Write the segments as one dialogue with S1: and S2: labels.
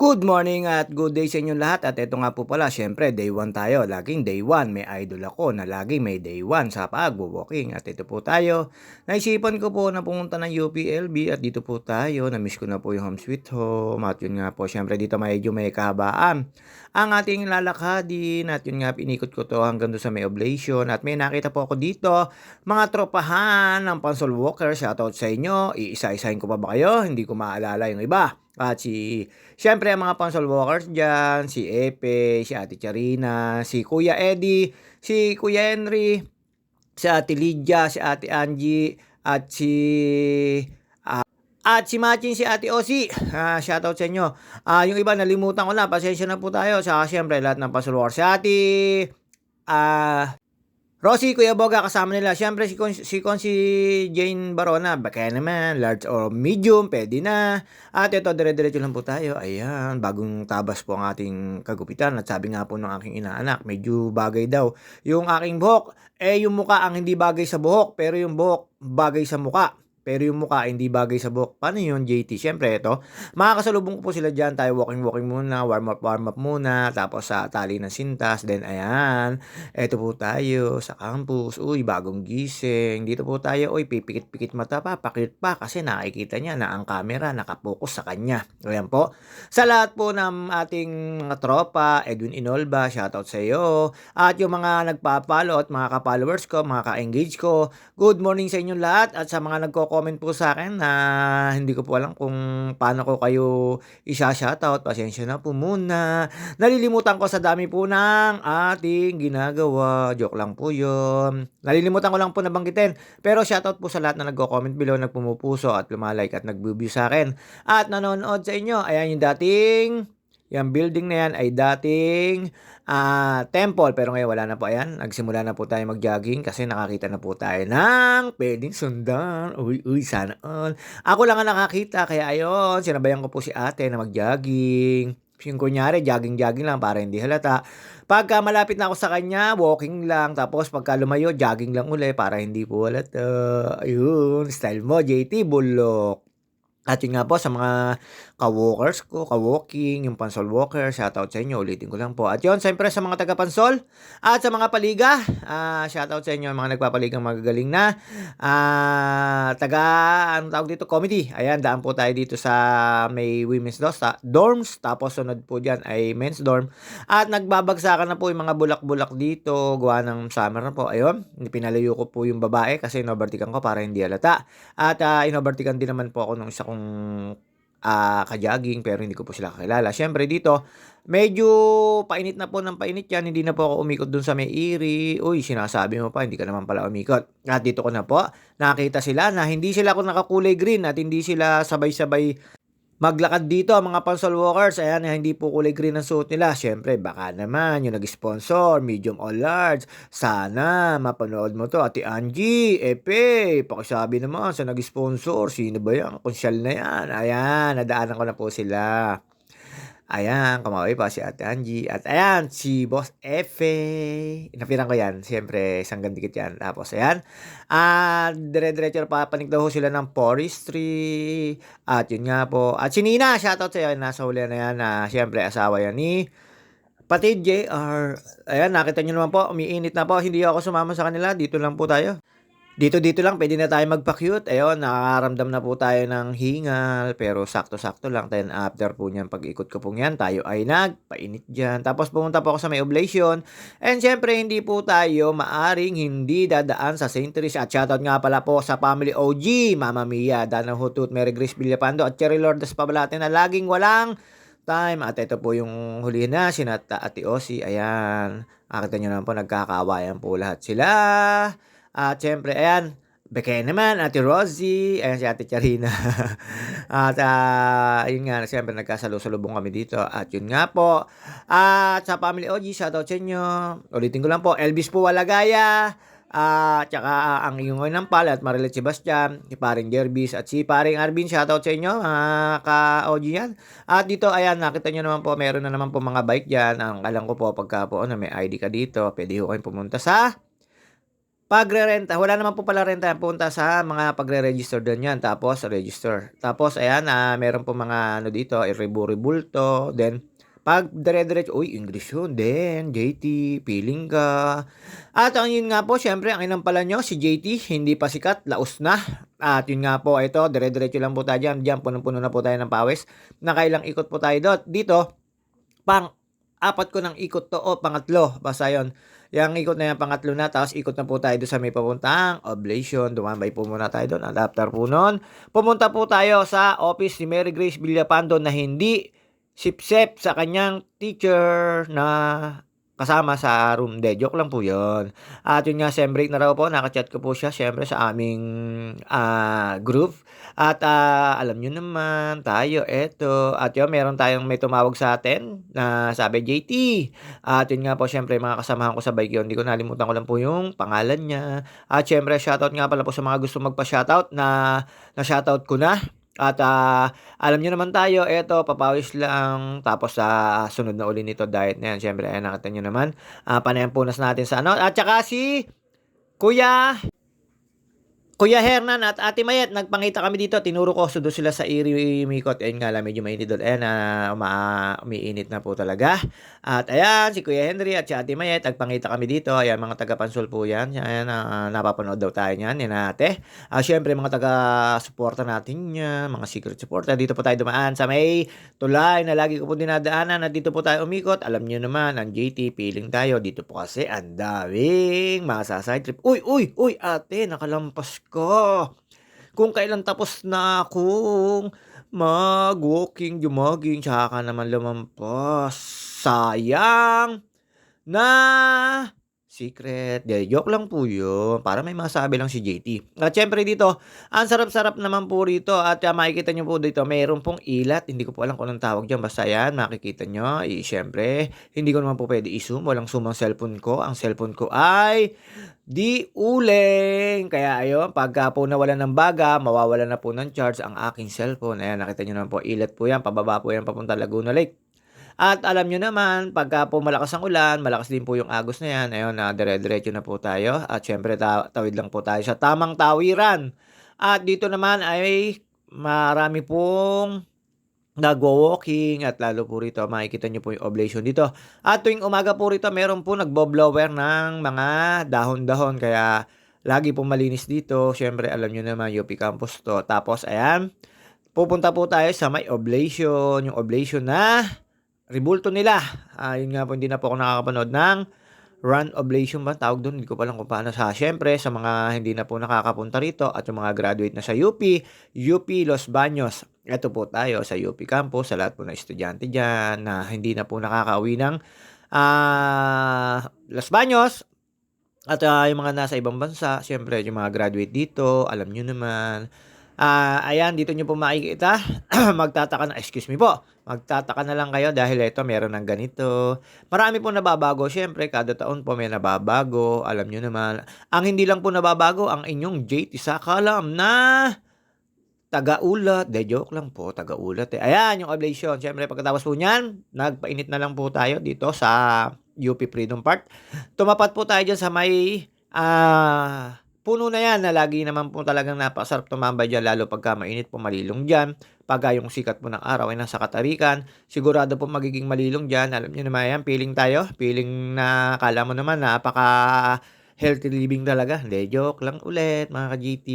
S1: Good morning at good day sa inyong lahat at ito nga po pala, syempre day 1 tayo, laging day 1, may idol ako na laging may day 1 sa pagwo-walking at ito po tayo, naisipan ko po na pumunta ng UPLB at dito po tayo, na-miss ko na po yung home sweet home at yun nga po, syempre dito medyo may kahabaan ang ating lalakadin at yun nga pinikot ko to hanggang doon sa may oblation at may nakita po ako dito, mga tropahan ng Pansol Walker, shoutout sa inyo, iisa-isahin ko pa ba kayo, hindi ko maalala yung iba. At siyempre ang mga Pansol Walkers dyan, si Epe, si Ate Charina, si Kuya Eddie, si Kuya Henry, si Ate Lydia, si Ate Angie, at si Machin, si Ate Osi. Shoutout sa inyo. Yung iba nalimutan ko na, pasensya na po tayo. Saka siyempre lahat ng Pansol Walkers. Si Ate Rosie, Kuya Boga, kasama nila. Siyempre, si Jane Barona. Kaya naman, large or medium, pwede na. At ito, dire-diretso lang po tayo. Ayan, bagong tabas po ang ating kagupitan. At sabi nga po ng aking inaanak, medyo bagay daw. Yung aking buhok, yung muka ang hindi bagay sa buhok, pero yung buhok bagay sa muka. Pero yung mukha hindi bagay sa buhok. Paano yun, JT? Siyempre, ito. Makakasalubong ko po sila dyan. Tayo walking muna. Warm up muna. Tapos sa tali ng sintas. Then, ayan. Ito po tayo sa campus. Uy, bagong gising. Dito po tayo. Uy, pipikit-pikit mata pa. Pakit pa. Kasi nakikita niya na ang camera nakapokus sa kanya. Ayan po. Sa lahat po ng ating mga tropa, Edwin Inolba, shoutout sa iyo. At yung mga nagpa-follow at mga ka-followers ko, mga ka-engage ko, good morning sa inyong lahat. At sa mga nagko-comment po sa akin na hindi ko po alam kung paano ko kayo isa-shoutout, pasensya na po muna. Nalilimutan ko sa dami po ng ating ginagawa. Joke lang po yun. Nalilimutan ko lang po nabanggitin. Pero shoutout po sa lahat na nagko-comment below, nagpumupuso at lumalike at nag-view sa akin. At nanonood sa inyo. Ayan yung yung building na yan ay dating temple. Pero ngayon wala na po. Ayan, nagsimula na po tayo mag-jogging kasi nakakita na po tayo ng pwedeng sundan. Uy, sana all. Ako lang ang nakakita. Kaya ayun, sinabayan ko po si ate na mag-jogging. Yung kunyari, jogging lang para hindi halata. Pagka malapit na ako sa kanya, walking lang. Tapos pagka lumayo, jogging lang uli para hindi po halata. Ayun, style mo, JT Bullock. At yun nga po sa mga ka-walkers ko, ka-walking, yung Pansol Walker, shoutout sa inyo, ulitin ko lang po. At yun, siyempre sa mga taga-Pansol at sa mga paliga, shoutout sa inyo, mga nagpapaligang magagaling na anong tawag dito, comedy. Ayan, daan po tayo dito sa may women's dorms, tapos sunod po dyan ay men's dorm. At nagbabagsakan na po yung mga bulak-bulak dito, gawa ng summer na po. Ayun, pinalayo ko po yung babae kasi inovertikan ko para hindi halata. At inovertikan din naman po ako nung isa kong ka-jogging pero hindi ko po sila kakilala. Siyempre dito, medyo painit na po ng painit yan. Hindi na po ako umikot dun sa may Erie. Uy, sinasabi mo pa, hindi ka naman pala umikot. At dito ko na po, nakita sila na hindi sila kung nakakulay green at hindi sila sabay-sabay maglakad dito ang mga Pansol Walkers. Ayan, hindi po kulay green ang suot nila. Siyempre, baka naman yung nag-sponsor, medium or large. Sana mapanood mo to. Ate Angie, Epe, pakisabi naman sa nag-sponsor. Sino ba yan? Konsyal na yan. Ayan, nadaanan ko na po sila. Ayan, kumaway pa si Ate Angie. At ayan, si Boss Efe. Inapiran ko yan. Siyempre, isang gandikit yan. Tapos, ayan. Dire-diretso papanig daw sila ng forestry. At yun nga po. At si Nina, shoutout sa iyo. Nasa huli na yan. Siyempre, asawa yan ni Patid JR. Ayan, nakita nyo naman po. Umiinit na po. Hindi ako sumama sa kanila. Dito lang po tayo. Dito lang, pwede na tayo magpa-cute. Ayun, nakakaramdam na po tayo ng hingal. Pero sakto-sakto lang. Then after po niyan, pag-ikot ko po niyan, tayo ay nagpainit dyan. Tapos pumunta po ako sa may oblation. And syempre, hindi po tayo maaring hindi dadaan sa St. Teresa. At shoutout nga pala po sa family OG, Mama Mia, Dana Hutut, Mary Grace Villapando, at Cherry Lourdes Pabalate na laging walang time. At ito po yung huli na, sinata Ate Osi. Ayan, nakita nyo naman po, nagkakawayan po lahat sila. At syempre, ayan, Beke naman, Ate Rosie, ayan si Ate Charina. At yun nga, syempre nagkasalusalubong kami dito. At yun nga po, at sa family OG, shoutout sa inyo. Ulitin ko lang po, Elvis po Walagaya, tsaka ang iyong ng pal at Marilet Sebastian, si paring Jervis at si paring Arvin, shoutout sa inyo, ka-OG yan. At dito, ayan, nakita nyo naman po, meron na naman po mga bike dyan. Ang alam ko po, pagka po, may ID ka dito, pwede ko kayong pumunta sa Pagre-renta, wala naman po pala renta, punta sa mga pagre-register din 'yan, tapos register. Tapos ayan, meron po mga ano dito, rebu-rebulto, then 'pag dire-diretso, uy, English yun, then JT, piling ka. At ang yun nga po, siyempre ang inampalan niyo si JT, hindi pa sikat, laos na. At yun nga po, ito, dire-diretso lang po tayo diyan, punong-puno na po tayo ng pawis. Nakailang ikot po tayo dito, pang-apat ko ng ikot 'to o pangatlo, basta yun. Yang ikot na yan, pangatlo na, tapos ikot na po tayo doon sa may papuntang Oblation. Dumambay po muna tayo doon. At after po nun, pumunta po tayo sa office ni Mary Grace Villapando na hindi sip-sip sa kanyang teacher na kasama sa room. De, joke lang po yun. At yun nga, sem break na raw po, nakachat ko po siya syempre sa aming group. At alam nyo naman, tayo, eto. At yun, meron tayong may tumawag sa atin na sabi, JT. At yun nga po, syempre, mga kasamahan ko sa bike yun. Hindi ko nalimutan ko lang po yung pangalan niya. At syempre, shoutout nga pala po sa mga gusto magpa-shoutout na-shoutout ko na. At alam niyo naman tayo, eto, papawis lang. Tapos sunod na uli nito, diet na yan. Syempre, ayan, nakita niyo naman. Panay ang punas natin sa ano. At saka si Kuya Hernan at Ate Mayet, nagpangita kami dito. Tinuro ko, sudo sila sa Irimikot. Ayun nga lang, medyo mainit doon. Ayan, umiinit na po talaga. At ayan, si Kuya Henry at si Ate Mayet, nagpangita kami dito. Ayan, mga taga-Pansol po yan. Ayan, napapanood daw tayo niyan, yan ate. Syempre, mga taga-suporta natin yan, mga secret supporter. Dito po tayo dumaan sa may tulay na lagi ko po dinadaanan. At dito po tayo umikot. Alam niyo naman, ang JT, feeling tayo. Dito po kasi, ang daming masaside trip. Uy, ate, nakalampas ka. Kung kailan tapos na akong mag-walking, jogging, tsaka ka naman lumampas. Sayang na secret. De, joke lang po yun. Para may masabi lang si JT. At syempre dito, ang sarap-sarap naman po rito. At makikita nyo po dito, mayroon pong ilat. Hindi ko po alam kung anong tawag dyan. Basta yan, makikita nyo. Syempre, hindi ko naman po pwede i-zoom. Walang zoom ang cellphone ko. Ang cellphone ko ay di uling. Kaya ayun, pagka po nawalan ng baga, mawawalan na po ng charge ang aking cellphone. Ayan, nakita nyo naman po, ilat po yan. Pababa po yan papunta Laguna Lake. At alam nyo naman, pagka po malakas ang ulan, malakas din po yung agos na yan. Ayun, dire-diretso na po tayo. At syempre, tawid lang po tayo sa tamang tawiran. At dito naman ay marami pong nagwo-walking at lalo po rito makikita nyo po yung oblation dito. At tuwing umaga po rito meron po nagbo-blower ng mga dahon-dahon kaya lagi po malinis dito. Syempre alam nyo naman UP campus to. Tapos ayan, pupunta po tayo sa may oblation, yung oblation na rebulto nila. Yun nga po, hindi na po ako nakakapanood ng run oblation ba tawag doon, hindi ko pa lang kung paano. Syempre sa mga hindi na po nakakapunta rito at yung mga graduate na sa UP Los Baños, eto po tayo sa UP campus, sa lahat po na estudyante dyan na hindi na po nakakauwi ng Los Baños at yung mga nasa ibang bansa, syempre yung mga graduate dito, alam nyo naman. Ayan, dito nyo po makikita. Magtataka na, excuse me po. Magtataka na lang kayo dahil ito meron ng ganito. Marami po nababago. Syempre, kada taon po may nababago. Alam nyo naman. Ang hindi lang po nababago, ang inyong JT Sakalam na taga-ulat. De, joke lang po, taga-ulat eh. Ayan, yung oblation. Syempre, pagkatapos po niyan, nagpainit na lang po tayo dito sa UP Freedom Park. Tumapat po tayo dyan sa may puno na yan na lagi naman po talagang napakasarap tumambay dyan lalo pagka mainit po malilong dyan. Pagka yung sikat po ng araw ay nasa katarikan, sigurado po magiging malilong dyan. Alam nyo naman yan, feeling tayo. Feeling na kala mo naman napaka healthy living talaga. Hindi, joke lang ulit mga ka-GT.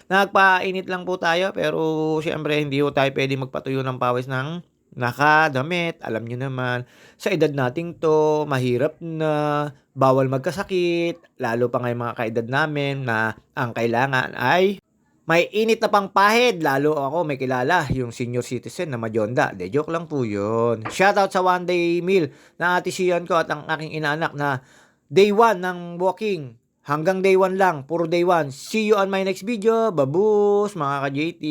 S1: Nagpainit lang po tayo pero syempre hindi po tayo pwede magpatuyo ng pawis ng nakadamit. Alam nyo naman, sa edad nating to, mahirap na, bawal magkasakit, lalo pa ngayong mga kaedad namin na ang kailangan ay may init na pang pahid. Lalo ako may kilala, yung senior citizen na majonda. De, joke lang po yun. Shoutout sa one day meal na ate Sian ko at ang aking inaanak na day 1 ng walking. Hanggang day 1 lang, puro day 1. See you on my next video. Babus, mga ka-JT.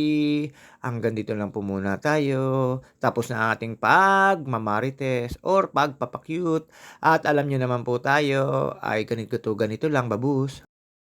S1: Hanggang dito lang po muna tayo. Tapos na ating pagmamarites or pagpapakyut. At alam nyo naman po tayo ay ganito lang, babus.